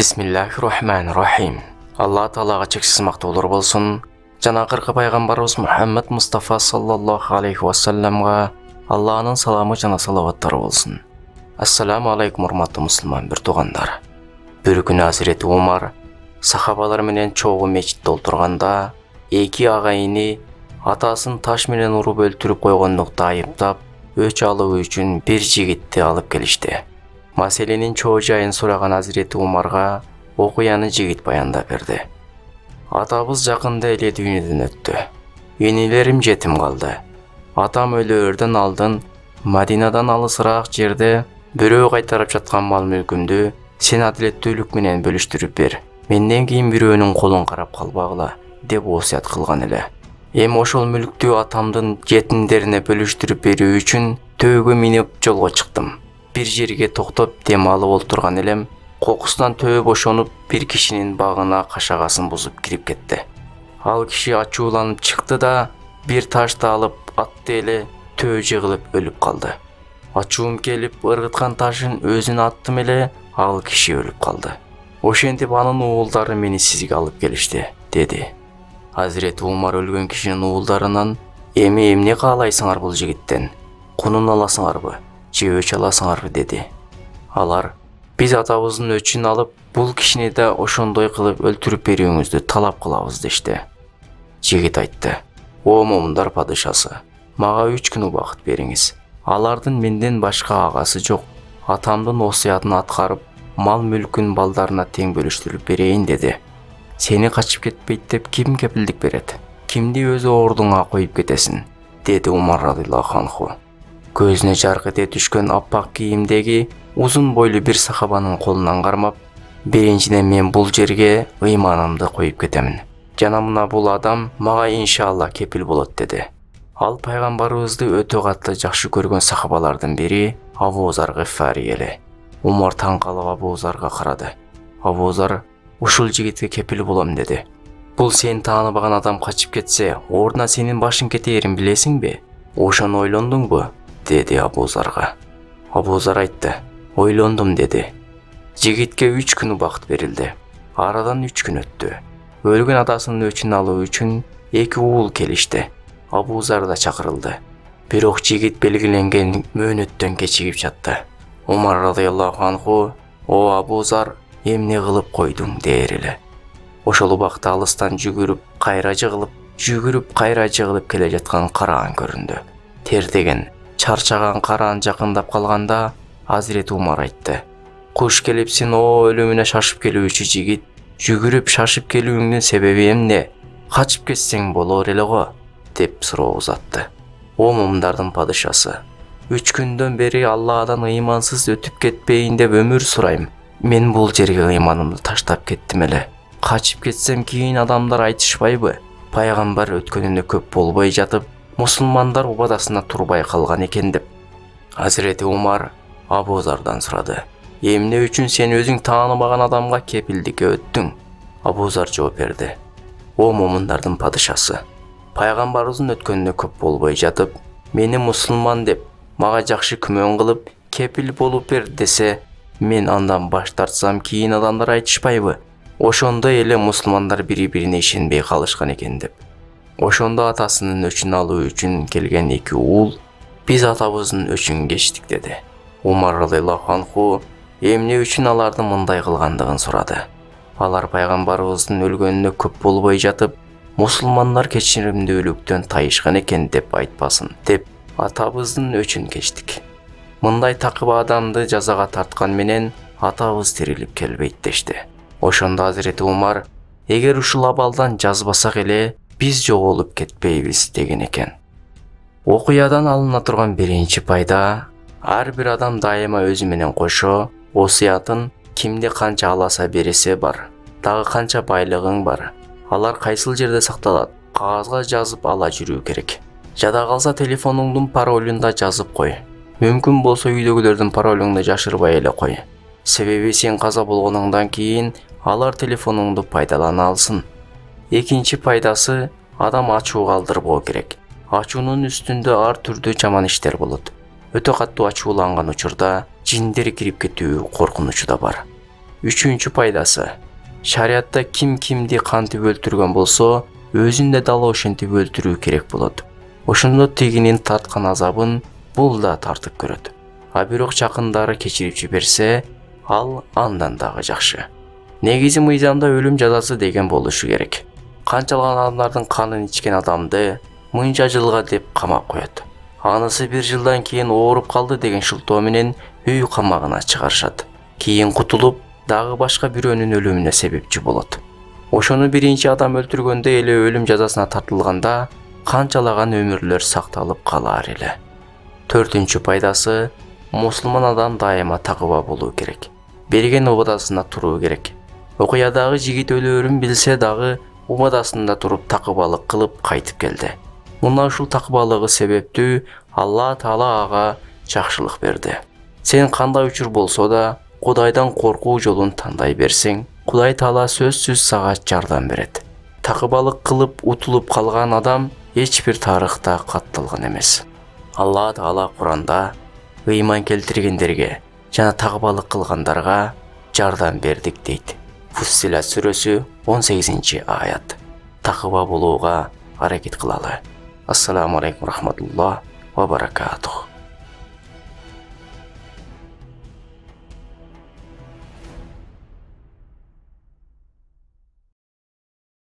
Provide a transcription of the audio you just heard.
Бисмиллахир-рахманир-рахим. Алла Таалага чексиз мактоолор болсун. Жана акыркы пайгамбарыбыз Мухаммад Мустафа саллаллаху алейхи вассаламга Алланын саламы жана салаваттары болсун. Ассаламу алейкум урматтуу мусулман бир туугандар. Бир күнү Азирети Умар сахабалар менен чогуу мечитте отурганда эки агайыны атасын таш менен уруп өлтүрүп койгондукта айыптап, өч алуу үчүн бир жигитти алып келишти. Маселенин чоо жайын сураган Азирети Умарга окуяны жигит баяндап берди. Атабыз жакында эле дүйнөдөн өттү. Энелерим жетим калды. Атам өлөөрдөн алдын Мадинадан алысыраак жерде бирөө кайтарып жаткан мал мүлкүмдү сен адилеттүүлүк менен бөлүштүрүп бер. Менден кийин бирөөнүн колун карап калбагыла деп осуят кылган эле. Эми ошол мүлктү атамдын жетимдерине бөлүштүрүп берүү үчүн төөгө минип жолго чыктым. Бир жерге токтоп дем алып олтурган элем, кокусунан төбө бошонуп, бир кишинин багына кашагасын бузуп кирип кетти. Ал киши ачууланып чыкты да, бир ташты алып атты эле төбө жыгылып өлүп калды. Ачуум келип ыргыткан ташын өзүн аттым эле, ал киши өлүп калды. Ошентип анын уулдары мени сизге алып келишти, деди. Азирети Умар өлгөн кишинин уулдарынан: "Эми эмне каалайсыңар бул жигиттен? Кунун аласыңарбы? Же өч аласыңарбы?" деди. Алар: "Биз атабыздын өчүн алып, бул кишини да ошондой кылып өлтүрүп берүүңүздү талап кылабыз" дешти. Жигит айтты: "О момундар падышасы, мага 3 күн убакыт бериңиз. Алардын менден башка агасы жок. Атамдын осуятын аткарып, мал мүлкүн балдарына тең бөлүштүрүп берейин" деди. "Сени качып кетпейт деп ким кепилдик берет? Кимди өз ордуңа коюп кетесиң?" деди Умар радыйаллаху анху. Көзүнө жарк эте түшкөн аппак кийимдеги узун бойлуу бир сахабанын колунан кармап: "Биринчиден мен бул жерге ыйманымды коюп кетемин. Жана мына бул адам мага иншалла кепил болот" деди. Ал пайгамбарыбызды өтө катты жакшы көргөн сахабалардын бири Абу Зар Гыффари эле. Умар таң калып Абу Зарга карады. Абу Зар: "Ушул жигитке кепил болом" деди. "Бул сен тааныбаган адам качып кетсе, ордуна сенин башың кетээрин билесиңби? Ошону ойлондуңбу?" деди Абу Зарга. Абу Зар айтты: "Ойлондум" деди. Жигитке 3 күн убакыт берилди. Арадан 3 күн өттү. Өлгөн атасынын өчүн алуу үчүн 2 уул келишти. Абу Зар да чакырылды. Бирок жигит белгиленген мөөнөттөн кечигип жатты. Умар радыйаллаху анху: "О Абу Зар, эмне кылып койдуң?" дээр эле. Ошол убакта алыстан жүгүрүп кайра жыгылып келе жаткан караан көрүндү. Тердеген, чарчаган караан жакындап калганда Азирети Умар айтты: "Куш келипсиң, о өлүмүнө шашып келүүчү жигит. Жүгүрүп шашып келүүңдүн себеби эмне? Качып кетсең болор эле го" деп суроо узатты. "О момундардын падышасы, 3 күндөн бери Алладан ыймансыз өтүп кетпейин деп өмүр сурайм. Мен бул жерге ыйманымды таштап кеттим эле. Качып кетсем кийин адамдар айтышпайбы? Пайгамбар өткөнүнө көп болбой жатып, мусулмандар убадасына турбай калган экен" деп. Азирети Умар Абу Зардан сурады: "Эмне үчүн сен өзүң тааныбаган адамга кепилдикке өттүң?" Абу Зар жооп берди: "О момундардын падышасы, пайгамбарыбыздын өткөнүнө көп болбой жатып, мени мусулман деп, мага жакшы күмөн кылып, кепил болуп бер десе, мен андан баш тартсам кийин адамдар айтышпайбы? Ошондой эле мусулмандар бири-бирине ишенбей калышкан экен" деп. Ошондо атасынын өчүн алуу үчүн келген 2 уул: "Биз атабыздын өчүн кечтик" деди. Умар радыйаллаху анху эмне үчүн алардын мындай кылгандыгын сурады. Алар пайгамбарыбыздын өлгөнүнө көп болбой жатып, мусулмандар кечиримдүүлүктөн тайышкан экен деп айтпасын деп атабыздын өчүн кечтик. Мындай такып адамды жазага тарткан менен атабыз тирилип келбейт дешти. Ошондо Азирети Умар: "Эгер ушул абалдан жазбасак эле, биз жоголуп кетпейбиз" деген экен. Окуядан алына турган биринчи пайда: ар бир адам дайыма өзү менен кошо осуятын кимде канча аласа бересе бар, дагы канча байлыгың бар, алар кайсыл жерде сакталат, кагазга жазып ала жүрүү керек. Жада калса телефонуңдун паролун да жазып кой. Мүмкүн болсо үйдөгүлөрдүн паролуңду жашырбай эле кой. Себеби сен каза болгонуңдан кийин алар телефонуңду пайдалана алсын. Экинчи пайдасы: адам ачуу калтырбоо керек. Ачуунун үстүндө ар түрдүү жаман иштер болот. Өтө катуу ачууланган учурда жиндер кирип кетүү коркунучу да бар. Үчүнчү пайдасы. Шариатта ким кимди кантип өлтүргөн болсо, өзүн да дал ошентип өлтүрүү керек болот. Ошондо тигинин тарткан азабын бул да тартып көрөт. А бирок жакындары кечирип жиберсе, ал андан дагы жакшы. Негизи мыйзамда өлүм жазасы деген болушу керек. Канчалган адамдардын канын ичкен адамды мынча жылга деп камап коет. Анысы 1 жылдан кийин ооруп калды деген шылтоо менен үй камагына чыгарышат. Кийин кутулуп, дагы башка бирөөнүн өлүмүнө себепчи болот. Ошону биринчи адам өлтүргөндө эле өлүм жазасына тартылганда, канчалаган өмүрлөр сакталып калар эле. 4-үнчү пайдасы. Мусулман адам дайыма такыба болуу керек. Берген убадасына туруу керек. Окуядагы жигит өлөөрүн билсе дагы убадасында туруп такыбалык кылып кайтып келди. Мына ушул такыбалыгы себептүү Алла Таала ага жакшылык берди. Сен кандай учур болсо да Кудайдан коркуу жолун тандай берсең, Кудай Таала сөзсүз сага жардам берет. Такыбалык кылып утулуп калган адам эч бир тарыхта катталган эмес. Алла Таала Куранда ыйман келтиргендерге жана такыбалык кылгандарга жардам бердик дейт. Фуссилат сүрөсү 18-аят. Такыба болууга аракет кылалы. Ассаламу алейкум рахматуллах ва баракатух.